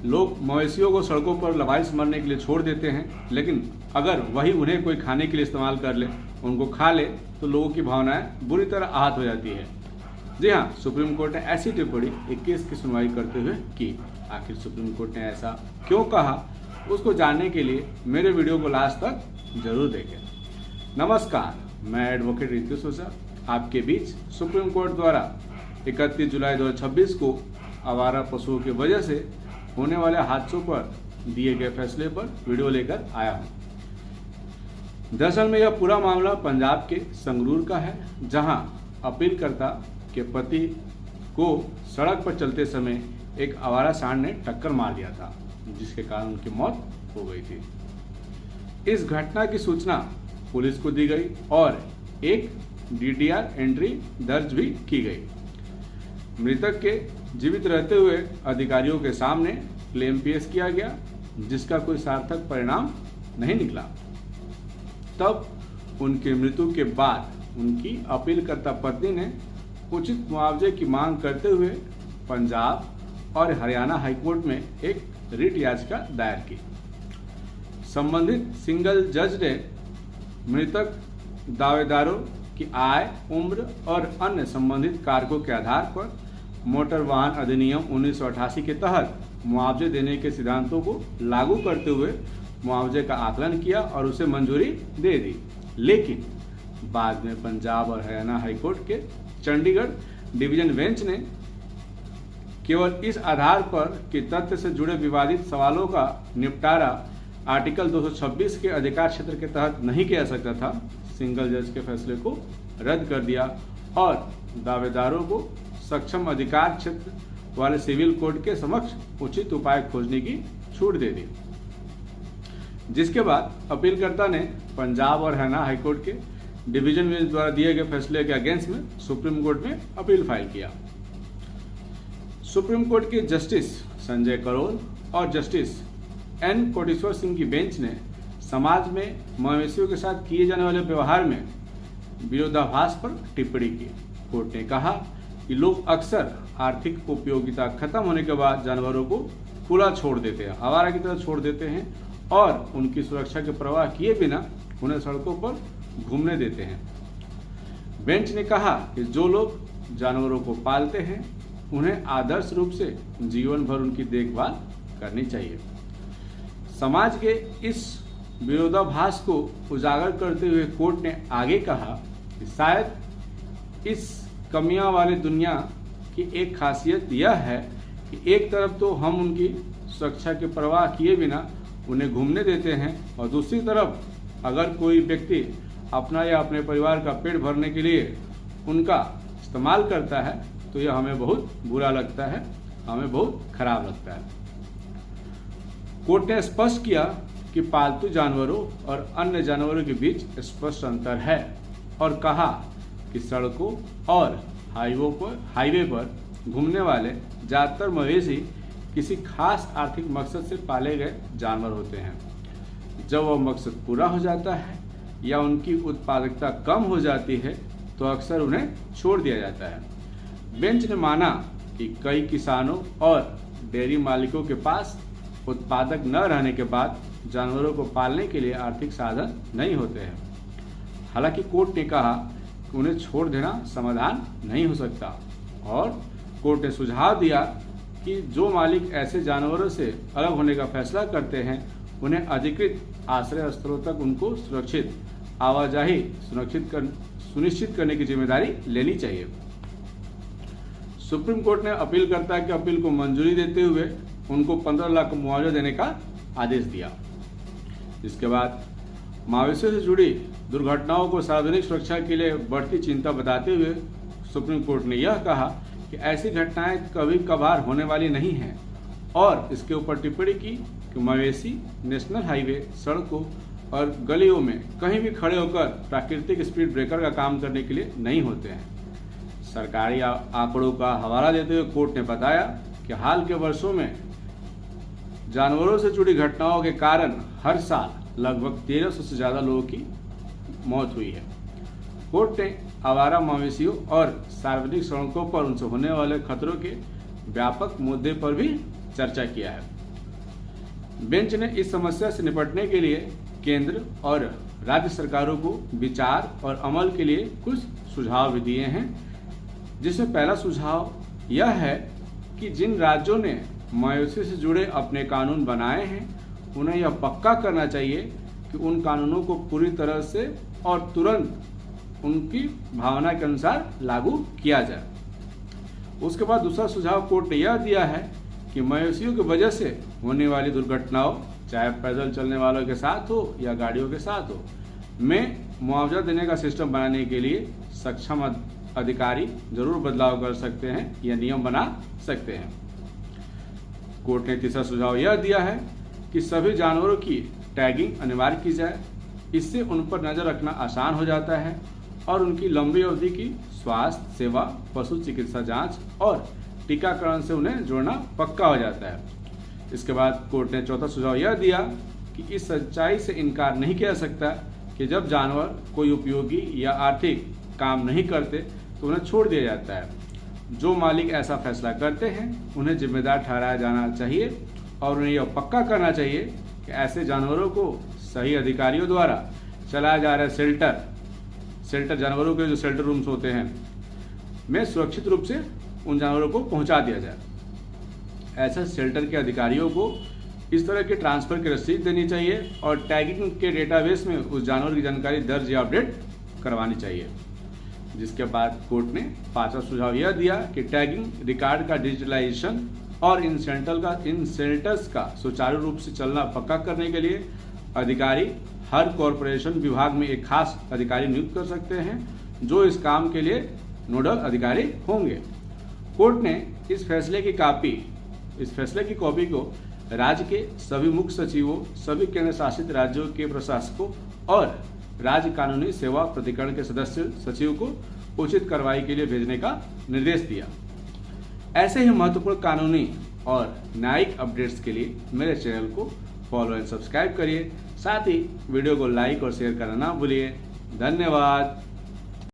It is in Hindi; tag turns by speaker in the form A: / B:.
A: लोग मवेशियों को सड़कों पर लवारिस मरने के लिए छोड़ देते हैं, लेकिन अगर वही उन्हें कोई खाने के लिए इस्तेमाल कर ले, उनको खा ले, तो लोगों की भावनाएं बुरी तरह आहत हो जाती है। जी हाँ, सुप्रीम कोर्ट ने ऐसी टिप्पणी एक केस की सुनवाई करते हुए की। आखिर सुप्रीम कोर्ट ने ऐसा क्यों कहा, उसको जानने के लिए मेरे वीडियो को लास्ट तक जरूर देखें। नमस्कार, मैं एडवोकेट रितु सोसा आपके बीच सुप्रीम कोर्ट द्वारा 31 जुलाई 2026 को आवारा पशुओं की वजह से होने वाले हादसों पर दिए गए फैसले पर वीडियो लेकर आया हूं। दरअसल में यह पूरा मामला पंजाब के संगरूर का है, जहां अपीलकर्ता के पति को सड़क पर चलते समय एक आवारा सांड ने टक्कर मार दिया था, जिसके कारण उनकी मौत हो गई थी। इस घटना की सूचना पुलिस को दी गई और एक DDR एंट्री दर्ज भी की गई। मृतक के जीवित रहते हुए अधिकारियों के सामने क्लेम पेश किया गया, जिसका कोई सार्थक परिणाम नहीं निकला। तब उनकी मृत्यु के बाद उनकी अपीलकर्ता पत्नी ने उचित मुआवजे की मांग करते हुए पंजाब और हरियाणा हाईकोर्ट में एक रिट याचिका दायर की। संबंधित सिंगल जज ने मृतक दावेदारों की आय, उम्र और अन्य संबंधित कारकों के आधार पर मोटर वाहन अधिनियम 1988 के तहत मुआवजे देने के सिद्धांतों को लागू करते हुए मुआवजे का आकलन किया और उसे मंजूरी दे दी। लेकिन बाद में पंजाब और हरियाणा हाईकोर्ट के चंडीगढ़ डिवीजन बेंच ने केवल इस आधार पर कि तथ्य से जुड़े विवादित सवालों का निपटारा आर्टिकल 226 के अधिकार क्षेत्र के तहत नहीं किया जा सकता था, सिंगल जज के फैसले को रद्द कर दिया और दावेदारों को सक्षम अधिकार क्षेत्र वाले सिविल कोर्ट के समक्ष उचित उपाय खोजने की छूट दे दी। जिसके बाद अपीलकर्ता ने पंजाब और हरियाणा हाईकोर्ट के डिवीजन बेंच द्वारा दिए गए फैसले के अगेंस्ट में सुप्रीम कोर्ट में अपील फाइल किया। सुप्रीम कोर्ट के जस्टिस संजय करोल और जस्टिस N कोटेश्वर सिंह की बेंच ने समाज में मवेशियों के साथ किए जाने वाले व्यवहार में विरोधाभास पर टिप्पणी की। कोर्ट ने कहा कि लोग अक्सर आर्थिक उपयोगिता खत्म होने के बाद जानवरों को खुला छोड़ देते हैं, आवारा की तरह छोड़ देते हैं और उनकी सुरक्षा की परवाह किए बिना उन्हें सड़कों पर घूमने देते हैं। बेंच ने कहा कि जो लोग जानवरों को पालते हैं उन्हें आदर्श रूप से जीवन भर उनकी देखभाल करनी चाहिए। समाज के इस विरोधाभास को उजागर करते हुए कोर्ट ने आगे कहा कि शायद इस कमियां वाली दुनिया की एक खासियत यह है कि एक तरफ तो हम उनकी सुरक्षा की परवाह किए बिना उन्हें घूमने देते हैं और दूसरी तरफ अगर कोई व्यक्ति अपना या अपने परिवार का पेट भरने के लिए उनका इस्तेमाल करता है तो यह हमें बहुत बुरा लगता है, हमें बहुत खराब लगता है। कोर्ट ने स्पष्ट किया कि पालतू जानवरों और अन्य जानवरों के बीच स्पष्ट अंतर है और कहा कि सड़कों और हाईवे पर घूमने वाले ज्यादातर मवेशी किसी खास आर्थिक मकसद से पाले गए जानवर होते हैं। जब वह मकसद पूरा हो जाता है या उनकी उत्पादकता कम हो जाती है तो अक्सर उन्हें छोड़ दिया जाता है। बेंच ने माना कि कई किसानों और डेयरी मालिकों के पास उत्पादक न रहने के बाद जानवरों को पालने के लिए आर्थिक साधन नहीं होते हैं। हालांकि कोर्ट ने कहा कि उन्हें छोड़ देना समाधान नहीं हो सकता और कोर्ट ने सुझाव दिया कि जो मालिक ऐसे जानवरों से अलग होने का फैसला करते हैं उन्हें अधिकृत आश्रय स्थलों तक उनको सुरक्षित आवाजाही सुनिश्चित करने की जिम्मेदारी लेनी चाहिए। सुप्रीम कोर्ट ने अपीलकर्ता की अपील को मंजूरी देते हुए उनको 15 लाख मुआवजा देने का आदेश दिया। इसके बाद मवेशियों से जुड़ी दुर्घटनाओं को सार्वजनिक सुरक्षा के लिए बढ़ती चिंता बताते हुए सुप्रीम कोर्ट ने यह कहा कि ऐसी घटनाएं कभी कभार होने वाली नहीं हैं और इसके ऊपर टिप्पणी की कि मवेशी नेशनल हाईवे, सड़कों और गलियों में कहीं भी खड़े होकर प्राकृतिक स्पीड ब्रेकर का काम करने के लिए नहीं होते हैं। सरकारी आंकड़ों का हवाला देते हुए कोर्ट ने बताया कि हाल के वर्षों में जानवरों से जुड़ी घटनाओं के कारण हर साल लगभग 1300 से ज्यादा लोगों की मौत हुई है। कोर्ट ने आवारा मवेशियों और सार्वजनिक सड़कों पर उनसे होने वाले खतरों के व्यापक मुद्दे पर भी चर्चा किया है। बेंच ने इस समस्या से निपटने के लिए केंद्र और राज्य सरकारों को विचार और अमल के लिए कुछ सुझाव भी दिए हैं, जिसमें पहला सुझाव यह है कि जिन राज्यों ने मवेशी से जुड़े अपने कानून बनाए हैं उन्हें यह पक्का करना चाहिए कि उन कानूनों को पूरी तरह से और तुरंत उनकी भावना के अनुसार लागू किया जाए। उसके बाद दूसरा सुझाव कोर्ट ने यह दिया है कि मवेशियों की वजह से होने वाली दुर्घटनाओं, चाहे पैदल चलने वालों के साथ हो या गाड़ियों के साथ हो, में मुआवजा देने का सिस्टम बनाने के लिए सक्षम अधिकारी जरूर बदलाव कर सकते हैं या नियम बना सकते हैं। कोर्ट ने तीसरा सुझाव यह दिया है कि सभी जानवरों की टैगिंग अनिवार्य की जाए। इससे उन पर नजर रखना आसान हो जाता है और उनकी लंबी अवधि की स्वास्थ्य सेवा, पशु चिकित्सा जांच और टीकाकरण से उन्हें जोड़ना पक्का हो जाता है। इसके बाद कोर्ट ने चौथा सुझाव यह दिया कि इस सच्चाई से इनकार नहीं किया सकता कि जब जानवर कोई उपयोगी या आर्थिक काम नहीं करते तो उन्हें छोड़ दिया जाता है। जो मालिक ऐसा फैसला करते हैं उन्हें जिम्मेदार ठहराया जाना चाहिए और उन्हें यह पक्का करना चाहिए कि ऐसे जानवरों को सही अधिकारियों द्वारा चलाया जा रहा शेल्टर जानवरों के जो शेल्टर रूम्स होते हैं में सुरक्षित रूप से उन जानवरों को पहुंचा दिया जाए। ऐसे शेल्टर के अधिकारियों को इस तरह के ट्रांसफर की रसीद देनी चाहिए और टैगिंग के डेटाबेस में उस जानवर की जानकारी दर्ज या अपडेट करवानी चाहिए। जिसके बाद कोर्ट ने पांचवा सुझाव यह दिया कि टैगिंग रिकॉर्ड का डिजिटलाइजेशन और इन शेल्टर्स का सुचारू रूप से चलना पक्का करने के लिए अधिकारी हर कॉरपोरेशन विभाग में एक खास अधिकारी नियुक्त कर सकते हैं जो इस काम के लिए नोडल अधिकारी होंगे। कोर्ट ने इस फैसले की कॉपी को राज्य के सभी मुख्य सचिवों, सभी केंद्र शासित राज्यों के प्रशासकों और राज्य कानूनी सेवा प्राधिकरण के सदस्य सचिव को उचित कार्रवाई के लिए भेजने का निर्देश दिया। ऐसे ही महत्वपूर्ण कानूनी और न्यायिक अपडेट्स के लिए मेरे चैनल को फॉलो एंड सब्सक्राइब करिए। साथ ही वीडियो को लाइक और शेयर करना ना भूलिए। धन्यवाद।